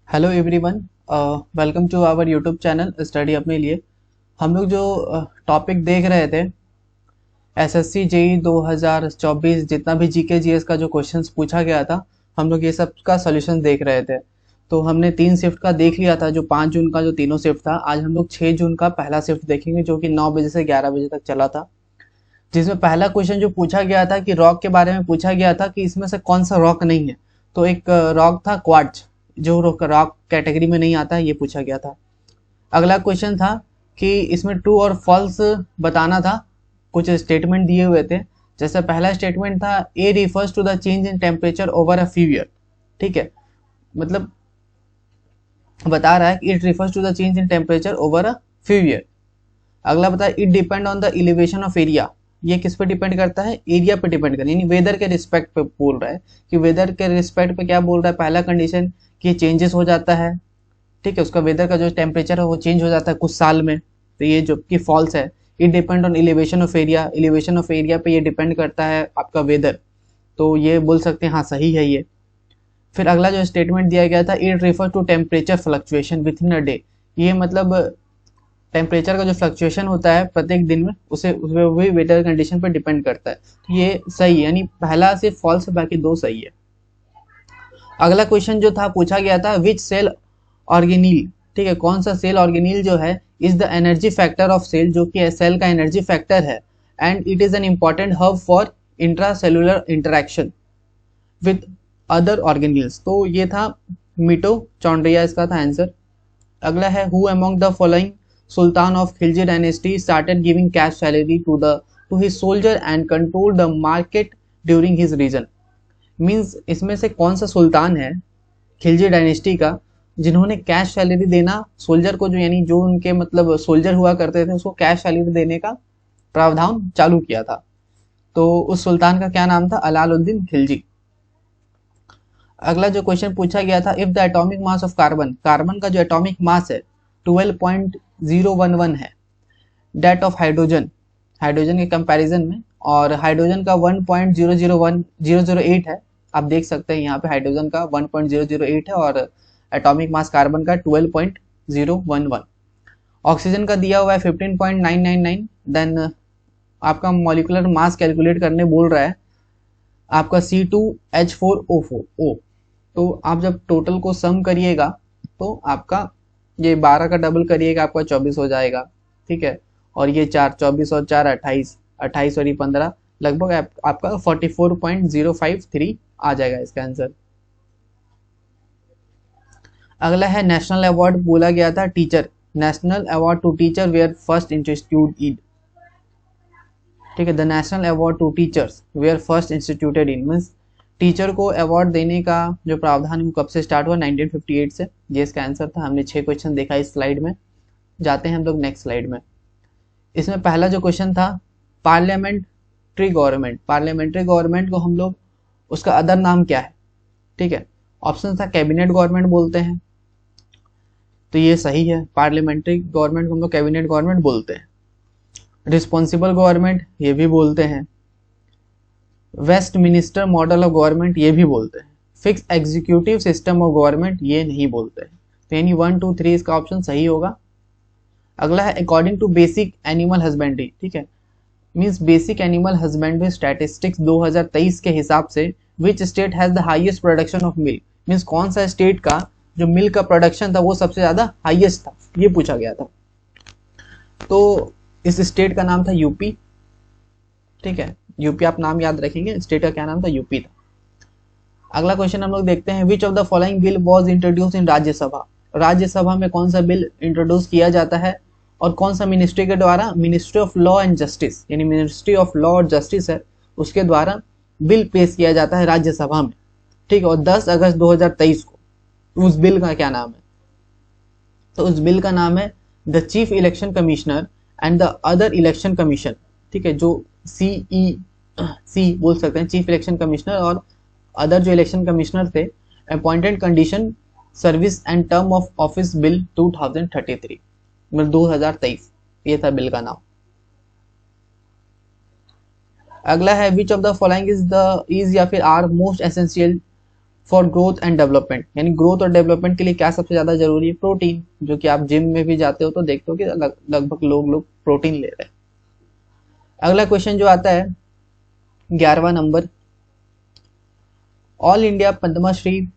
Hello everyone, welcome to our YouTube channel study अपने लिए। हम लोग जो टॉपिक देख रहे थे एसएससी जेई 2024, जितना भी जीके जीएस का जो क्वेश्चंस पूछा गया था, हम लोग ये सब का सॉल्यूशन देख रहे थे। तो हमने 3 शिफ्ट का देख लिया था, जो 5 जून का जो तीनों शिफ्ट था। आज हम लोग 6 जून का पहला शिफ्ट देखेंगे, जो कि 9 बजे से 11 बजे तक चला था। जिसमें पहला क्वेश्चन जो पूछा गया था कि रॉक के बारे में पूछा गया था कि इसमें से कौन सा रॉक नहीं है। तो एक रॉक था क्वार्ट्ज, जो रॉक कैटेगरी में नहीं आता है, ये पूछा गया था। अगला क्वेश्चन था कि इसमें ट्रू और फॉल्स बताना था। कुछ स्टेटमेंट दिए हुए थे। जैसे पहला स्टेटमेंट था A refers to the change in temperature over a few year. ठीक है, मतलब बता रहा है कि it refers to the change in temperature over a few year. अगला बता it depend on the elevation of area. ये किस पे डिपेंड करता है? एरिया पे डिपेंड करता है, यानी वेदर के रिस्पेक्ट पे बोल रहा है कि वेदर के रिस्पेक्ट पे क्या बोल रहा है। पहला कंडीशन कि चेंजेस हो जाता है, ठीक है, उसका वेदर का जो टेम्परेचर है वो चेंज हो जाता है कुछ साल में। तो ये जो कि फॉल्स है। It depend on elevation of area, elevation of area पे ये डिपेंड करता है आपका वेदर। तो ये बोल सकते हैं हाँ सही है ये। फिर अगला जो स्टेटमेंट दिया गया था it refer to temperature fluctuation within a day. ये मतलब टेम्परेचर का जो फ्लक्चुएशन होता है प्रत्येक दिन में, उसे वही वेदर कंडीशन पर डिपेंड करता है। तो ये सही है, यानी पहला सिर्फ फॉल्स है, बाकी दो सही है। अगला क्वेश्चन जो था पूछा गया था विच सेल ऑर्गेनील, ठीक है, कौन सा सेल ऑर्गेनील जो है is the energy factor of cell, जो कि सेल का एनर्जी फैक्टर है, and it is an important hub for intracellular interaction with other organelles. तो ये था मिटोचॉन्ड्रिया, इसका था आंसर। अगला है who among the following sultan of Khilji dynasty started giving cash salary to his soldier and control the market during his reign. Means इसमें से कौन सा सुल्तान है खिलजी डायनेस्टी का जिन्होंने कैश सैलरी देना सोल्जर को, जो यानी जो उनके मतलब सोल्जर हुआ करते थे उसको कैश सैलरी देने का प्रावधान चालू किया था। तो उस सुल्तान का क्या नाम था? अलाउद्दीन खिलजी। अगला जो क्वेश्चन पूछा गया था if the atomic mass of carbon, carbon का जो एटॉमिक मास है 12.011 है, डेट ऑफ हाइड्रोजन, हाइड्रोजन के कंपैरिजन में, और हाइड्रोजन का 1.001008 है। आप देख सकते हैं यहाँ पे हाइड्रोजन का 1.008 है और एटॉमिक मास कार्बन का 12.011। ऑक्सीजन का दिया हुआ है 15.999। देन आपका मॉलिकुलर मास कैलकुलेट करने बोल रहा है आपका C2H4O4O। तो आप जब टोटल को सम करिएगा तो आपका ये 12 का डबल करिएगा आपका 24 हो जाएगा, ठीक है। और ये 4, 24 और 4 28, 28 और ये 15, लगभग आपका 44.053 आ जाएगा इसका आंसर। अगला है नेशनल अवार्ड बोला गया था teacher, national award to teacher were first institute in, ठीक है, the national award to teachers were first instituted in. Means teacher को अवार्ड देने का जो प्रावधान है कब से स्टार्ट हुआ? 1958 से। ये इसका आंसर था। हमने 6 क्वेश्चन देखा इस स्लाइड में। जाते हैं हम लोग नेक्स्ट स्लाइड में। इसमें पहला जो क्वेश्चन था पार्लियामेंट्री गवर्नमेंट, पार्लियामेंट्री गवर्नमेंट को हम लोग उसका अदर नाम क्या है? ठीक है, ऑप्शन था कैबिनेट गवर्नमेंट बोलते हैं, तो ये सही है, पार्लियामेंट्री गवर्नमेंट को हम लोग कैबिनेट गवर्नमेंट बोलते हैं। रिस्पॉन्सिबल गवर्नमेंट ये भी बोलते हैं, Westminster model of government ये भी बोलते हैं, fix executive system of government ये नहीं बोलते हैं। तो यानी 1 2 3 इसका ऑप्शन सही होगा। अगला है according to basic animal husbandry, ठीक है, means basic animal husbandry statistics 2023 के हिसाब से which state has the highest production of milk. Means कौन सा स्टेट का जो मिल्क का प्रोडक्शन था वो सबसे ज्यादा हाईएस्ट था, ये पूछा गया था। तो इस स्टेट का नाम था यूपी, ठीक है, यूपी आप नाम याद रखेंगे, स्टेट का क्या नाम था? यूपी था। अगला क्वेश्चन हम लोग देखते हैं विच of the following bill was introduce इन राज्यसभा। राज्यसभा में कौन सा बिल इंट्रोड्यूस किया जाता है और कौन सा मिनिस्ट्री के द्वारा? Ministry of law and justice, यानी मिनिस्ट्री ऑफ लॉ और जस्टिस है उसके द्वारा बिल पेश किया जाता है राज्यसभा में, ठीक है। और 10 अगस्त 2023 को उस बिल का क्या नाम है? तो उस बिल का नाम है the chief election commissioner and the other election commission, ठीक है, जो CEC बोल सकते हैं, चीफ इलेक्शन कमिश्नर और अदर जो इलेक्शन कमिश्नर थे, appointed condition service and term of office bill 2033, मतलब 2023, ये था बिल का नाम। अगला है which of the following is या फिर are most essential for growth and development, यानी ग्रोथ और डेवलपमेंट के लिए क्या सबसे ज्यादा जरूरी है? प्रोटीन, जो कि आप जिम में भी जाते हो तो देखते हो कि लगभग लोग प्रोटीन ले रहे हैं। अगला क्वेश्चन जो आता है 11वां number, all India Padma Shri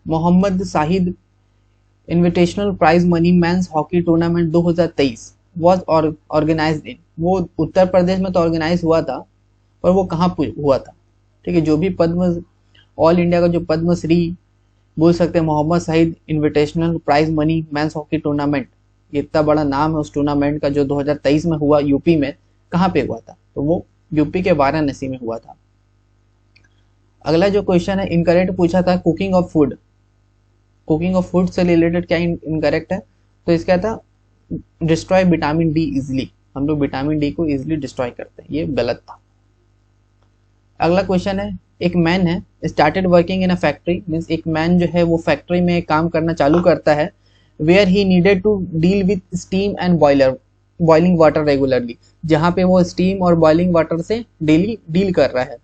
Mohammad Shahid invitational prize money men's hockey tournament 2023 was organised in, वो उत्तर प्रदेश में तो ऑर्गेनाइज हुआ था, पर वो कहाँ हुआ था? ठीक है, जो भी पद्म, ऑल इंडिया का जो पद्मश्री बोल सकते हैं Mohammed Shahid invitational prize money men's hockey tournament, इतना बड़ा नाम है उस टूर्नामेंट का, जो 2023 में हुआ यूपी में, कहाँ पे हुआ था? तो वो यूपी के वाराणसी में हुआ था। अगला जो क्वेश्चन है इनकरेक्ट पूछा था, cooking of food, cooking of food से रिलेटेड क्या इनकरेक्ट है? तो इसका था डिस्ट्रॉय विटामिन डी इजिली, हम लोग विटामिन डी को इजिली डिस्ट्रॉय करते हैं, ये गलत था। अगला क्वेश्चन है, एक मैन है started working in a factory, means एक मैन जो है वो फैक्ट्री में काम करना चालू करता है, where he needed to deal with steam and boiling water regularly, जहाँ पे वो स्टीम और बॉइलिंग वाटर से डेली डील कर रहा है।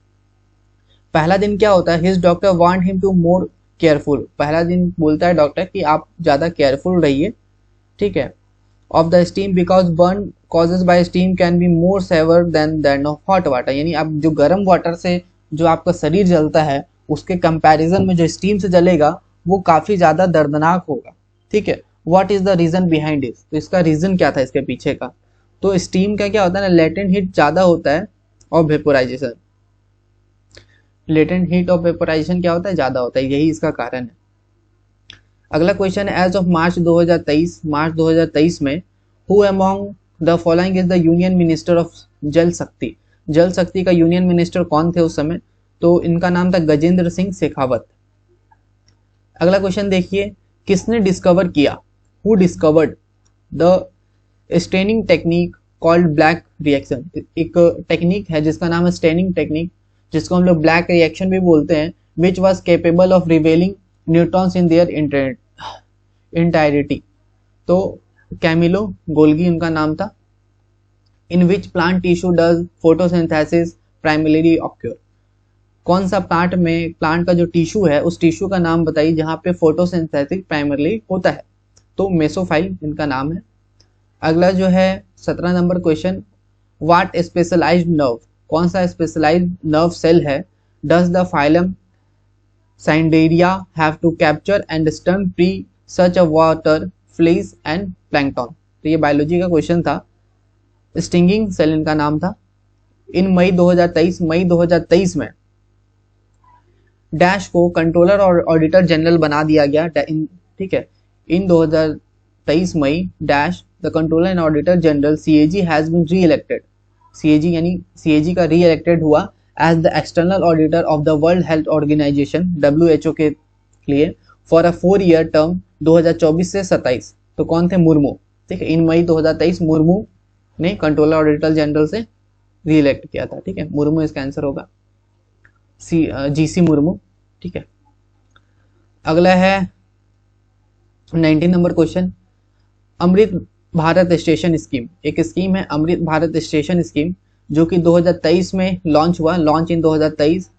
पहला दिन क्या होता है, his doctor want him to more careful, पहला दिन बोलता है डॉक्टर कि आप ज़्यादा केयरफुल रहिए, ठीक है, of the steam because burn causes by steam can be more severe than of hot water, यानी आप जो गर्म वाटर से जो आपका शरीर जलता है उसके कंपैरिजन में जो स्टीम से जलेगा वो काफ़ी ज़्यादा दर्दनाक होगा, ठीक है। What is the reason behind it, तो इसका रीज़न क्या था इसके पीछे का? तो स्टीम का क्या होता है ना, लेटेंट हीट ज़्यादा होता है और वेपोराइजेशन, लेटेंट हीट और वेपोराइजेशन क्या होता है? ज़्यादा होता है, यही इसका कारण है। अगला क्वेश्चन है, एज ऑफ मार्च 2023 में who among the following is the union minister of जल शक्ति, जल शक्ति का यूनियन मिनिस्टर कौन थे उस समय? तो इनका नाम था गजेंद्र सिंह शेखावत। अगला क्वेश्चन देखिए, किसने डिस्कवर किया, who discovered the staining technique called black reaction, एक टेक्निक है जिसका नाम है स्टेनिंग टेक्निक, जिसको हम लोग ब्लैक रिएक्शन भी बोलते हैं, which was capable of revealing neurons in their entirety. तो कैमिलो गोल्गी उनका नाम था। In which plant tissue does photosynthesis primarily occur, कौन सा प्लांट का जो टिश्यू है उस टिश्यू का नाम बताइए जहां पे फोटोसिंथेसिस प्राइमरीली होता है? तो मेसोफाइल इनका नाम है। अगला जो है 17 number question, what specialised nerve, कौन सा स्पेशलाइज्ड नर्व सेल है does the phylum cnidaria have to capture and stun prey such a water fleas and plankton? तो ये बायोलॉजी का क्वेश्चन था। स्टिंगिंग सेल इनका नाम था। इन मई 2023 में डैश को कंट्रोलर और ऑडिटर जनरल बना दिया गया, ठीक है। In 2023 May dash the controller and auditor general CAG has been re elected, CAG यानी CAG का री इलेक्टेड हुआ as the external auditor of the world health organisation WHO के लिए फॉर अ 4-year टर्म 2024 से 27। तो कौन थे? मुर्मू, ठीक है। इन मई 2023 मुर्मू ने कंट्रोलर ऑडिटर जनरल से री इलेक्ट किया था, ठीक है। मुर्मू इसका आंसर होगा, GC मुर्मू, ठीक है। अगला है 19 number question, Amrit Bharat station scheme, एक स्कीम है अमृत भारत स्टेशन स्कीम जो कि 2023 में लॉन्च हुआ, लॉन्च इन 2023,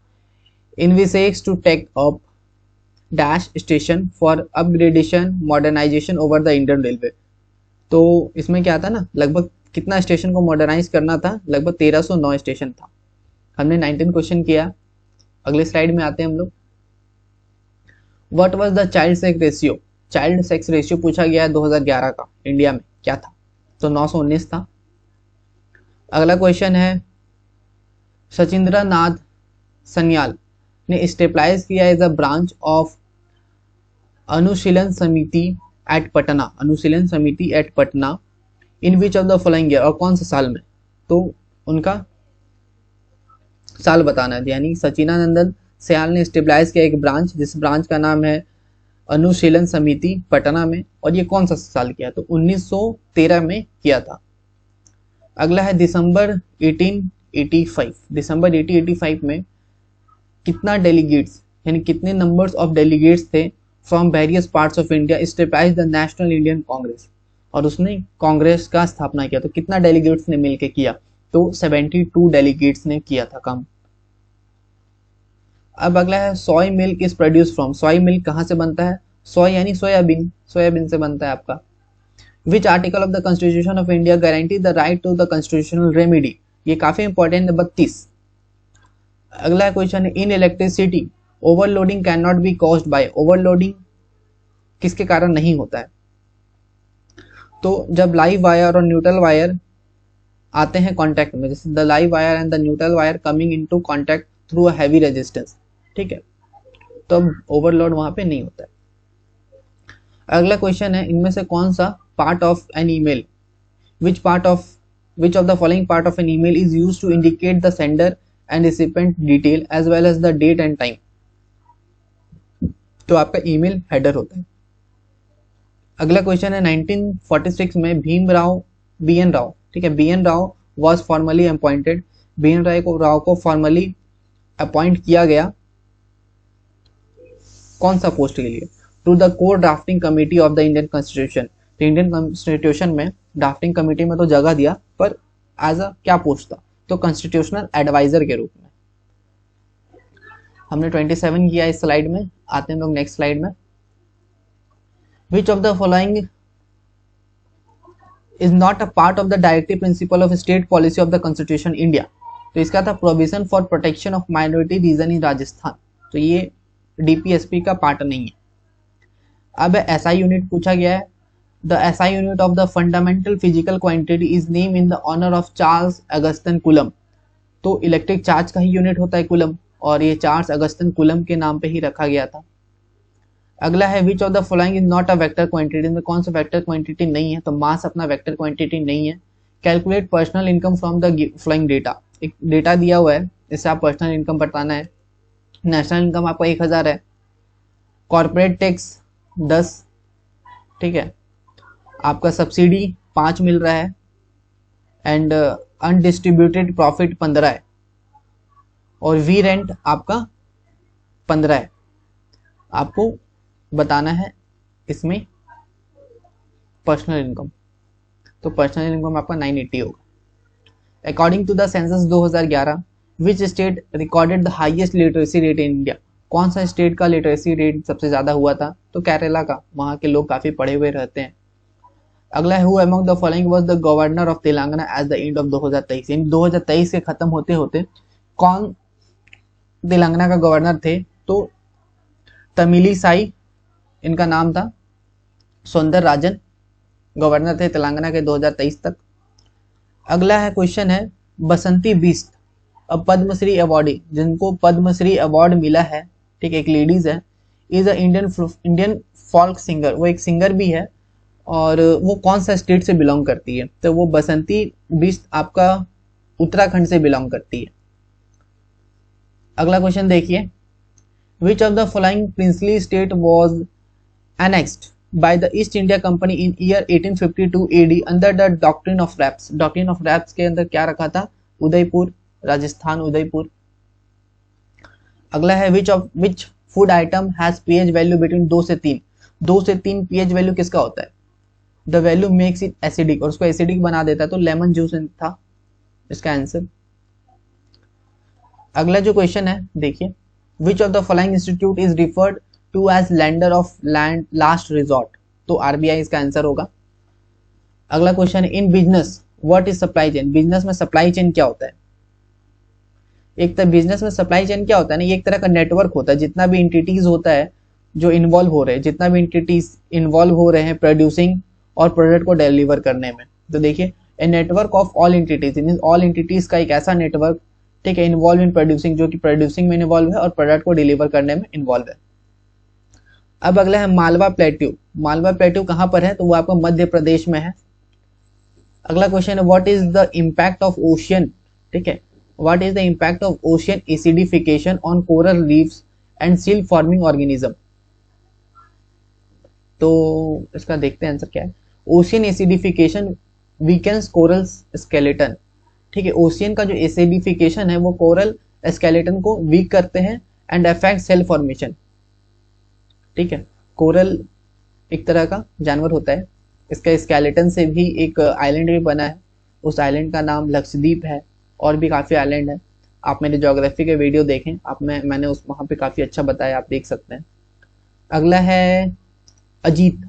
इनविसेक्स to take up dash station for upgradation modernisation over the Indian railway. तो इसमें क्या था ना, लगभग कितना स्टेशन को मॉडर्नाइज करना था? लगभग 1309 स्टेशन था। हमने 19 क्वेश्चन किया। अगले स्लाइड में आते हैं हम लोग। What was the child sex ratio, child sex ratio पूछा गया है 2011 का, इंडिया में क्या था? तो 919 था। अगला क्वेश्चन है, सचिंद्र नाथ सन्याल ने स्टेबलाइज किया as a branch of Anushilan Samiti at Patna, Anushilan Samiti at Patna, in which of the following year, और कौन से साल में? तो उनका साल बताना है, यानी सचिनानंदन सयाल ने स्टेबलाइज किया एक ब्रांच, जिस ब्रांच का नाम है अनुशीलन समिति पटना में, और ये कौन सा साल किया? तो 1913 में किया था। अगला है दिसंबर 1885 में कितना डेलीगेट्स, यानी कितने नंबर्स ऑफ डेलीगेट्स थे from various parts of India stabilize the National Indian Congress, और उसने कांग्रेस का स्थापना किया। तो कितना डेलीगेट्स ने मिलकर किया? तो 72 डेलीगेट्स ने किया था काम। अब अगला है soy milk is produce from, soy milk कहाँ से बनता है, सोय यानी सोयाबीन, सोयाबीन से बनता है आपका। Which article of the constitution of India guarantee the right to the constitutional remedy, ये काफी इंपॉर्टेंट है 32। अगला क्वेश्चन है in electricity overloading can not be caused by, overloading किसके कारण नहीं होता है, तो जब लाइव वायर और न्यूट्रल वायर आते हैं कांटेक्ट में, जैसे the live wire and the neutral wire coming into contact through a heavy resistance, ठीक है, तो ओवरलोड वहां पे नहीं होता है। अगला क्वेश्चन है इनमें से कौन सा part of an email, which of the following part of an email is used to indicate the sender and recipient detail as well as the date and time, तो आपका ईमेल हेडर होता है। अगला क्वेश्चन है 1946 में B N Rao, ठीक है, B N Rao was formally appointed, B N Rao को फॉर्मली अपॉइंट किया गया कौन सा पोस्ट के लिए, to the core drafting committee of the Indian constitution, तो इंडियन कॉन्स्टिट्यूशन में ड्राफ्टिंग कमेटी में तो जगह दिया, पर एज अ क्या पोस्ट था, तो कॉन्स्टिट्यूशनल एडवाइजर के रूप में। हमने 27 किया इस स्लाइड में, आते हैं लोग नेक्स्ट स्लाइड में। Which of the following is not a part of the directive principle of state policy of the constitution India, तो इसका था provision for protection of minority region in Rajasthan, तो ये डीपीएसपी का पार्ट नहीं है। अब एसआई यूनिट पूछा गया है, the SI unit of the fundamental physical quantity is name in the honour of Charles Augustin Coulomb, तो इलेक्ट्रिक चार्ज का ही यूनिट होता है कूलम, और ये चार्ल्स अगस्टन कूलम के नाम पे ही रखा गया था। अगला है which of the following is not a vector quantity, में कौन सा वेक्टर क्वांटिटी नहीं है, तो मास अपना वेक्टर क्वांटिटी नहीं है। Calculate personal income from the following data, एक डेटा दिया हुआ है, इससे आप पर्सनल इनकम बताना है। नेशनल इनकम आपका 1000 है, कॉर्पोरेट टैक्स 10, ठीक है, आपका सब्सिडी 5 मिल रहा है, एंड अनडिस्ट्रीब्यूटेड प्रॉफिट 15 है, और वी रेंट आपका 15 है। आपको बताना है इसमें पर्सनल इनकम, तो पर्सनल इनकम आपका 980 होगा। According to the census 2011 which state recorded the highest literacy rate in India, कौन सा स्टेट का लिटरेसी रेट सबसे ज्यादा हुआ था, तो केरला का, वहां के लोग काफी पढ़े हुए रहते हैं। अगला है who among the following was the governor of Telangana at the end of 2023, इन 2023 के खत्म होते होते कौन तेलंगाना का गवर्नर थे, तो तमिलिसाई इनका नाम था, सौंदर राजन गवर्नर थे तेलंगाना के 2023 तक। अगला है क्वेश्चन है बसंती बिष्ट, अब पद्मश्री अवार्डी जिनको पद्मश्री अवार्ड मिला है, ठीक, एक लेडीज है, is a Indian folk singer, वो एक सिंगर भी है, और वो कौन सा स्टेट से बिलोंग करती है, तो वो बसंती बिष्ट आपका उत्तराखंड से बिलोंग करती है। अगला क्वेश्चन देखिए, विच of the following princely state was annexed by the East India Company in year 1852 AD under the doctrine of Raps, doctrine of Raps के अंदर क्या रखा था, उदयपुर, राजस्थान उदयपुर। अगला है which food item has pH value between 2 से 3, 2 से 3 pH वैल्यू किसका होता है, the value makes it acidic, और उसको एसिडिक बना देता है, तो लेमन जूस था इसका आंसर। अगला जो क्वेश्चन है देखिए, which of the following institute is referred to as lender of land last resort, तो आरबीआई इसका आंसर होगा। अगला क्वेश्चन है in business what is supply chain, business में सप्लाई चेन क्या होता है, एक तरह बिजनेस में सप्लाई चेन क्या होता है ना, ये एक तरह का नेटवर्क होता है, जितना भी एंटिटीज होता है जो इन्वॉल्व हो रहे हैं, जितना भी एंटिटीज इन्वॉल्व हो रहे हैं प्रोड्यूसिंग और प्रोडक्ट को डिलीवर करने में, तो देखिए a network of all entities, mean all entities का एक ऐसा नेटवर्क, ठीक है, इन्वॉल्व इन प्रोड्यूसिंग, जो कि प्रोड्यूसिंग में इन्वॉल्व है और प्रोडक्ट को डिलीवर करने में इन्वॉल्व है। अब अगला है मालवा प्लेट्यू, मालवा प्लेट्यू कहां पर है, तो वो आपका मध्य प्रदेश में है। अगला क्वेश्चन है what is the impact of ocean, ठीक है, what is the impact of ocean acidification on coral reefs and seal forming organism, तो इसका देखते हैं आंसर क्या है। Ocean acidification weakens coral skeleton, ठीक है, ओशियन का जो एसिडिफिकेशन है वो कोरल स्केलेटन को वीक करते हैं एंड अफेक्ट सेल फॉर्मेशन, ठीक है, कोरल एक तरह का जानवर होता है, इसका स्केलेटन से भी एक आइलैंड भी बना है, उस आइलैंड का नाम लक्षद्वीप है, और भी काफी आइलैंड है, आप मेरे ज्योग्राफी के वीडियो देखें, मैंने उस वहाँ पे काफ़ी अच्छा बताया, आप देख सकते हैं। अगला है Ajit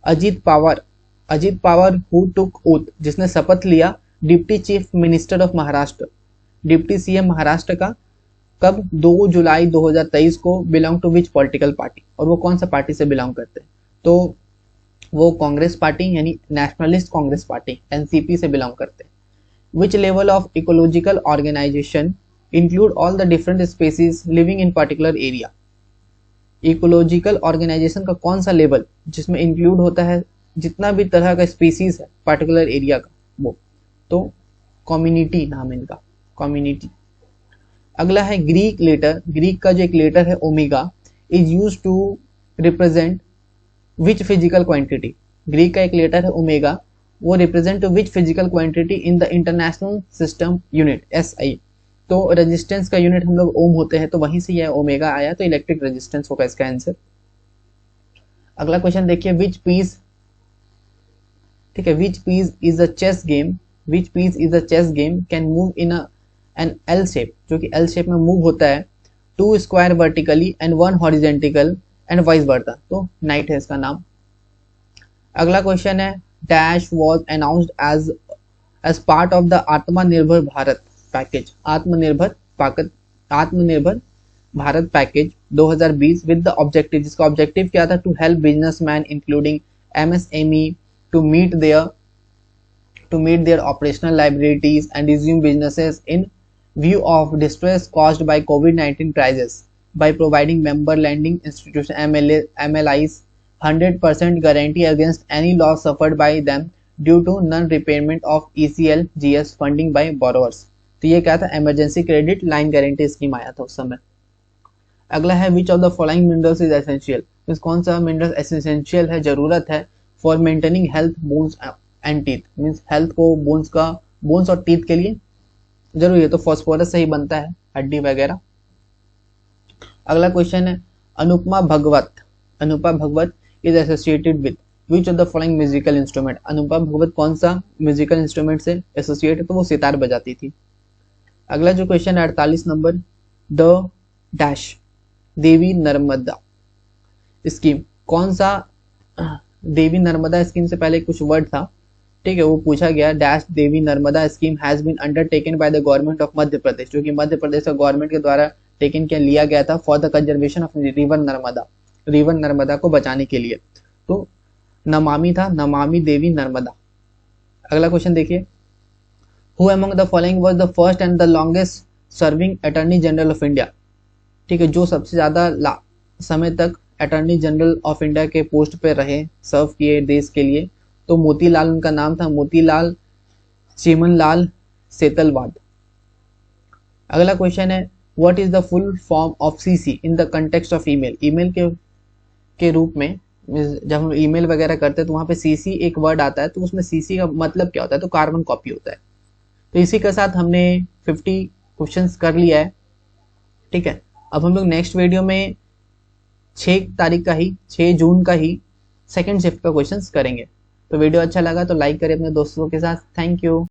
Ajit Pawar Ajit Pawar who took oath, जिसने शपथ लिया deputy chief minister of Maharashtra, deputy CM Maharashtra का, कब? 2 जुलाई 2023 को। Belong to which political party, और वो कौन सा पार्टी से बिलोंग करते हैं? तो वो कांग्रेस पार्टी यानी नेशनलिस्ट कांग्रेस पार्टी एनसीपी से बिलोंग करते हैं। Which level of ecological organisation include all the different species living in particular area. Ecological organisation का कौन सा लेवल जिसमें इंक्लूड होता है जितना भी तरह का स्पीसीज है पर्टिकुलर एरिया का, वो तो कम्युनिटी नाम है इनका, कम्युनिटी। अगला है ग्रीक लेटर, ग्रीक का जो एक लेटर है omega is use to represent which physical quantity. Greek का एक लेटर है ओमेगा, वो represent to which physical quantity in the international system unit SI. तो रेजिस्टेंस का यूनिट हम लोग ओम होते हैं, तो वहीं से यह ओमेगा आया, तो इलेक्ट्रिक रेजिस्टेंस होगा इसका आंसर। अगला क्वेश्चन देखिए, विच पीस, ठीक है, which piece is a chess game, which piece is a chess game can move in an L shape, जो कि एल शेप में मूव होता है, 2 square vertically and 1 horizontal and vice versa, तो नाइट है इसका नाम। अगला क्वेश्चन है, dash was announced as part of the Atmanirbhar Bharat package, Atmanirbhar Bharat package 2020 with the objective, जिसका ऑब्जेक्टिव क्या था? To help businessman including MSME to meet their operational liabilities and resume businesses in view of distress caused by कोविड-19 crisis by providing member lending institution MLIs 100% guarantee against any loss suffered by them due to non-repayment of ECL GS funding by borrowers। तो ये क्या था? Emergency credit line guarantee scheme आया था उस समय। अगला है which of the following minerals is essential, means कौन सा मिनरल एसेंशियल है, जरूरत है for maintaining health bones and teeth, means health को बोन्स और टीथ के लिए जरूरी है, तो फॉस्फोरस से ही बनता है, हड्डी वगैरह। अगला क्वेश्चन है, Anupama Bhagwat is associated with which of the following musical instrument. Anupama Bhagwat कौन सा म्यूजिकल इंस्ट्रूमेंट से एसोसिएट है? तो वो सितार बजाती थी। अगला जो क्वेश्चन है 48 number, the dash Devi Narmada scheme, कौन सा देवी नर्मदा स्कीम से पहले कुछ वर्ड था, ठीक है, वो पूछा गया, dash Devi Narmada scheme has been undertaken by the government of Madhya Pradesh, जो कि मध्य प्रदेश का गवर्नमेंट के द्वारा टेकन क्या लिया गया था, for the conservation of river Narmada को बचाने के लिए, तो नमामि था, नमामि देवी नर्मदा। अगला क्वेश्चन देखिए, who among the following was the first and the longest serving attorney general of India, ठीक है, जो सबसे ज्यादा समय तक अटॉर्नी जनरल ऑफ इंडिया के पोस्ट पे रहे, सर्व किए देश के लिए, तो मोतीलाल उनका नाम था, मोतीलाल चीमनलाल सेतलवाद। अगला क्वेश्चन है, what is the full form of CC in the context of email, email के रूप में जब हम ईमेल वगैरह करते हैं तो वहां पे सीसी एक वर्ड आता है, तो उसमें सीसी का मतलब क्या होता है? तो कार्बन कॉपी होता है। तो इसी के साथ हमने 50 क्वेश्चंस कर लिया है, ठीक है। अब हम लोग नेक्स्ट वीडियो में 6 जून का ही सेकंड शिफ्ट का क्वेश्चंस करेंगे। तो वीडियो अच्छा लगा तो लाइक करें अपने दोस्तों के साथ। Thank you.